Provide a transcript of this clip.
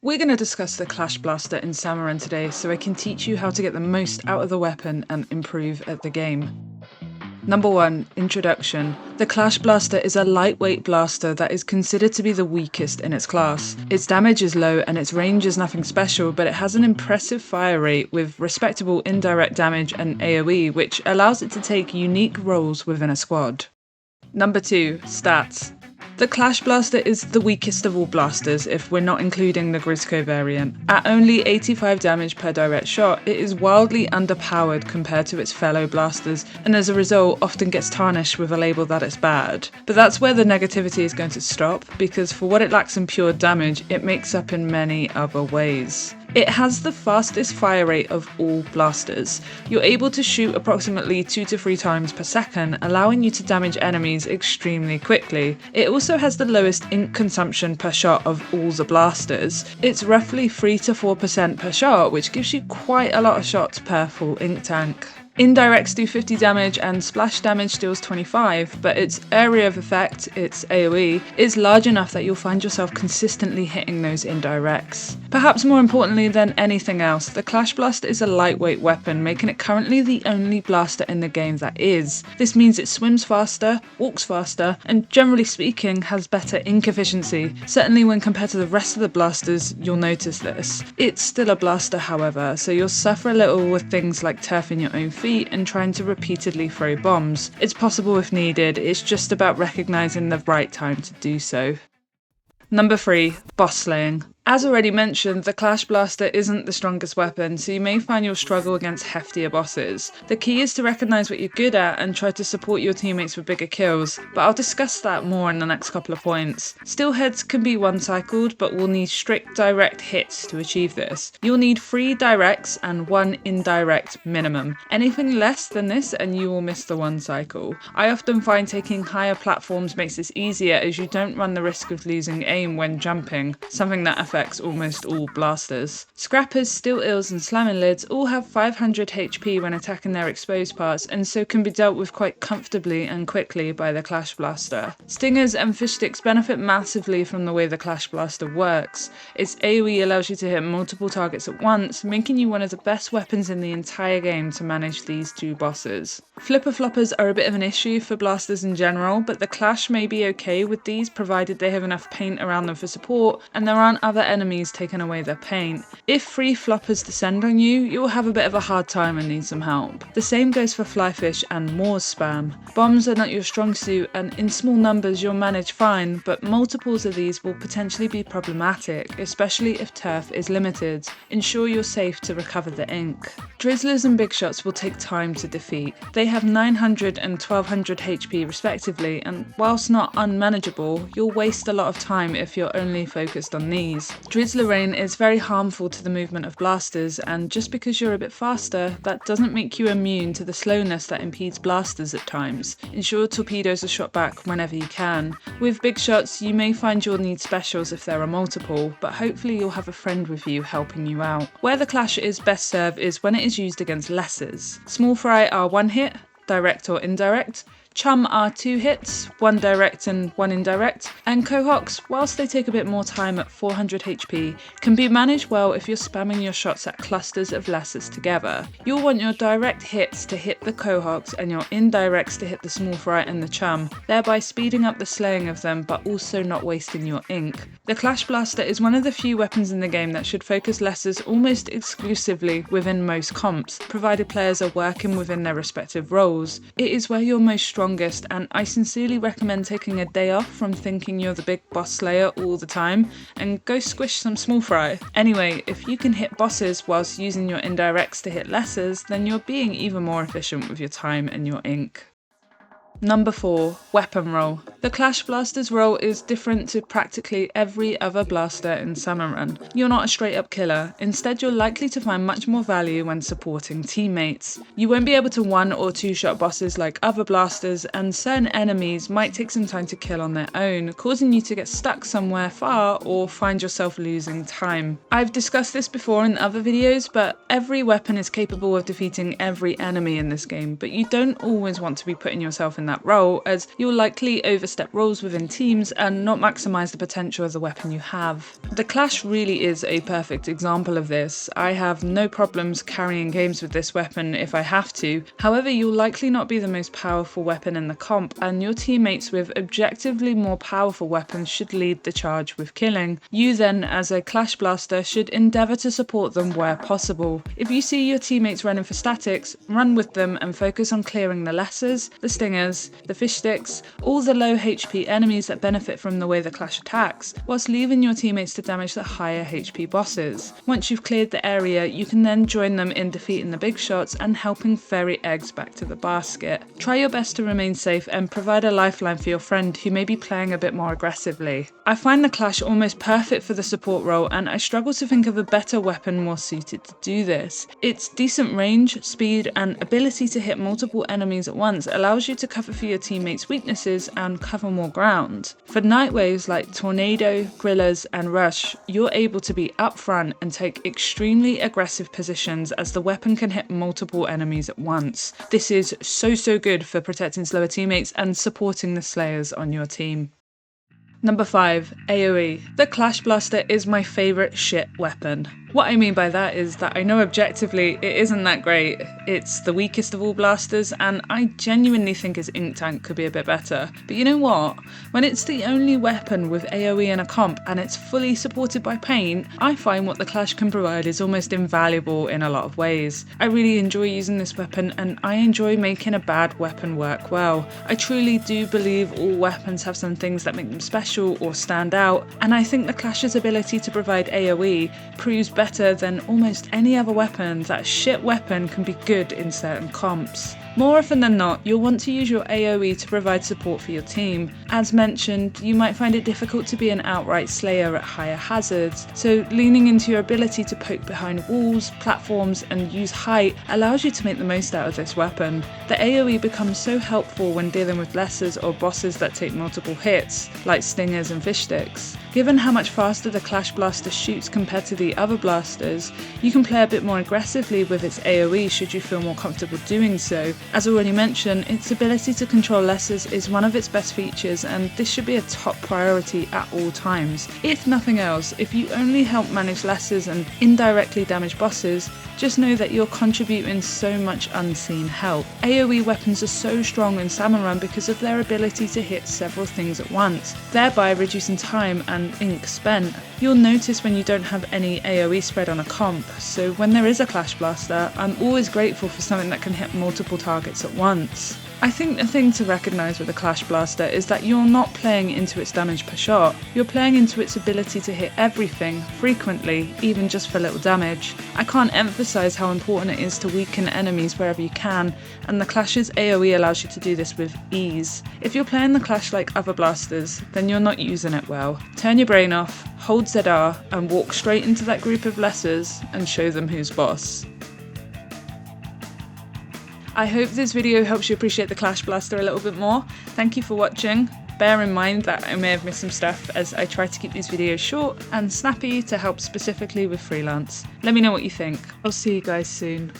We're going to discuss the Clash Blaster in SalmonRun today so I can teach you how to get the most out of the weapon and improve at the game. Number 1. Introduction. The Clash Blaster is a lightweight blaster that is considered to be the weakest in its class. Its damage is low and its range is nothing special, but it has an impressive fire rate with respectable indirect damage and AoE, which allows it to take unique roles within a squad. Number 2. Stats. The Clash Blaster is the weakest of all blasters if we're not including the Grizzco variant. At only 85 damage per direct shot, it is wildly underpowered compared to its fellow blasters, and as a result often gets tarnished with a label that it's bad. But that's where the negativity is going to stop, because for what it lacks in pure damage, it makes up in many other ways. It has the fastest fire rate of all blasters. You're able to shoot approximately 2 to 3 times per second, allowing you to damage enemies extremely quickly. It also has the lowest ink consumption per shot of all the blasters. It's roughly 3 to 4% per shot, which gives you quite a lot of shots per full ink tank. Indirects do 50 damage and splash damage deals 25, but its area of effect, its AoE, is large enough that you'll find yourself consistently hitting those indirects. Perhaps more importantly than anything else, the Clash Blaster is a lightweight weapon, making it currently the only blaster in the game that is. This means it swims faster, walks faster, and generally speaking has better ink efficiency. Certainly when compared to the rest of the blasters, you'll notice this. It's still a blaster however, so you'll suffer a little with things like turfing your own feet and trying to repeatedly throw bombs. It's possible if needed, it's just about recognising the right time to do so. Number 3. Boss slaying. As already mentioned, the Clash Blaster isn't the strongest weapon, so you may find you'll struggle against heftier bosses. The key is to recognise what you're good at and try to support your teammates with bigger kills, but I'll discuss that more in the next couple of points. Steelheads can be one-cycled, but will need strict direct hits to achieve this. You'll need 3 directs and 1 indirect minimum. Anything less than this and you will miss the one cycle. I often find taking higher platforms makes this easier as you don't run the risk of losing aim when jumping, something that affects almost all blasters. Scrappers, steel eels and slamming lids all have 500 HP when attacking their exposed parts, and so can be dealt with quite comfortably and quickly by the Clash Blaster. Stingers and fish sticks benefit massively from the way the Clash Blaster works. Its AoE allows you to hit multiple targets at once, making you one of the best weapons in the entire game to manage these 2 bosses. Flipper floppers are a bit of an issue for blasters in general, but the Clash may be okay with these provided they have enough paint around them for support and there aren't other enemies taking away their paint. If 3 floppers descend on you, you'll have a bit of a hard time and need some help. The same goes for flyfish and Moors spam. Bombs are not your strong suit, and in small numbers you'll manage fine, but multiples of these will potentially be problematic, especially if turf is limited. Ensure you're safe to recover the ink. Drizzlers and big shots will take time to defeat. They have 900 and 1200 HP respectively, and whilst not unmanageable, you'll waste a lot of time if you're only focused on these. Drizzler rain is very harmful to the movement of blasters, and just because you're a bit faster, that doesn't make you immune to the slowness that impedes blasters at times. Ensure torpedoes are shot back whenever you can. With big shots, you may find you'll need specials if there are multiple, but hopefully you'll have a friend with you helping you out. Where the Clash is best served is when it is used against lessers. Small fry are 1 hit, direct or indirect. Chum are 2 hits, 1 direct and 1 indirect, and Cohocks, whilst they take a bit more time at 400 HP, can be managed well if you're spamming your shots at clusters of lessers together. You'll want your direct hits to hit the Cohocks and your indirects to hit the small fry and the chum, thereby speeding up the slaying of them but also not wasting your ink. The Clash Blaster is one of the few weapons in the game that should focus lessers almost exclusively within most comps, provided players are working within their respective roles. It is where you're most strongest, and I sincerely recommend taking a day off from thinking you're the big boss slayer all the time and go squish some small fry. Anyway, if you can hit bosses whilst using your indirects to hit lessers, then you're being even more efficient with your time and your ink. Number 4. Weapon roll. The Clash Blaster's role is different to practically every other blaster in SalmonRun. You're not a straight up killer, instead you're likely to find much more value when supporting teammates. You won't be able to 1 or 2 shot bosses like other blasters, and certain enemies might take some time to kill on their own, causing you to get stuck somewhere far or find yourself losing time. I've discussed this before in other videos, but every weapon is capable of defeating every enemy in this game, but you don't always want to be putting yourself in that role, as you'll likely overstay overstep roles within teams and not maximise the potential of the weapon you have. The Clash really is a perfect example of this. I have no problems carrying games with this weapon if I have to. However, you'll likely not be the most powerful weapon in the comp, and your teammates with objectively more powerful weapons should lead the charge with killing. You then, as a Clash Blaster, should endeavour to support them where possible. If you see your teammates running for statics, run with them and focus on clearing the lessers, the stingers, the fish sticks, all the low HP enemies that benefit from the way the Clash attacks, whilst leaving your teammates to damage the higher HP bosses. Once you've cleared the area, you can then join them in defeating the big shots and helping ferry eggs back to the basket. Try your best to remain safe and provide a lifeline for your friend who may be playing a bit more aggressively. I find the Clash almost perfect for the support role, and I struggle to think of a better weapon more suited to do this. Its decent range, speed and ability to hit multiple enemies at once allows you to cover for your teammates' weaknesses and cover more ground. For night waves like Tornado, Grillers and Rush, you're able to be up front and take extremely aggressive positions as the weapon can hit multiple enemies at once. This is so good for protecting slower teammates and supporting the slayers on your team. Number 5. AoE. The Clash Blaster is my favourite shit weapon. What I mean by that is that I know objectively it isn't that great, it's the weakest of all blasters, and I genuinely think its ink tank could be a bit better. But you know what? When it's the only weapon with AoE in a comp and it's fully supported by paint, I find what the Clash can provide is almost invaluable in a lot of ways. I really enjoy using this weapon and I enjoy making a bad weapon work well. I truly do believe all weapons have some things that make them special or stand out, and I think the Clash's ability to provide AoE proves better than almost any other weapon that a shit weapon can be good in certain comps. More often than not, you'll want to use your AoE to provide support for your team. As mentioned, you might find it difficult to be an outright slayer at higher hazards, so leaning into your ability to poke behind walls, platforms and use height allows you to make the most out of this weapon. The AoE becomes so helpful when dealing with lessers or bosses that take multiple hits, like stingers and fish sticks. Given how much faster the Clash Blaster shoots compared to the other blasters, you can play a bit more aggressively with its AoE should you feel more comfortable doing so. As already mentioned, its ability to control lessers is one of its best features, and this should be a top priority at all times. If nothing else, if you only help manage lessers and indirectly damage bosses, just know that you're contributing so much unseen help. AoE weapons are so strong in SalmonRun because of their ability to hit several things at once, thereby reducing time and ink spent. You'll notice when you don't have any AoE spread on a comp, so when there is a Clash Blaster, I'm always grateful for something that can hit multiple targets at once. I think the thing to recognise with a Clash Blaster is that you're not playing into its damage per shot, you're playing into its ability to hit everything, frequently, even just for little damage. I can't emphasise how important it is to weaken enemies wherever you can, and the Clash's AoE allows you to do this with ease. If you're playing the Clash like other blasters, then you're not using it well. Turn your brain off, hold ZR, and walk straight into that group of lessers and show them who's boss. I hope this video helps you appreciate the Clash Blaster a little bit more. Thank you for watching. Bear in mind that I may have missed some stuff as I try to keep these videos short and snappy to help specifically with freelance. Let me know what you think. I'll see you guys soon.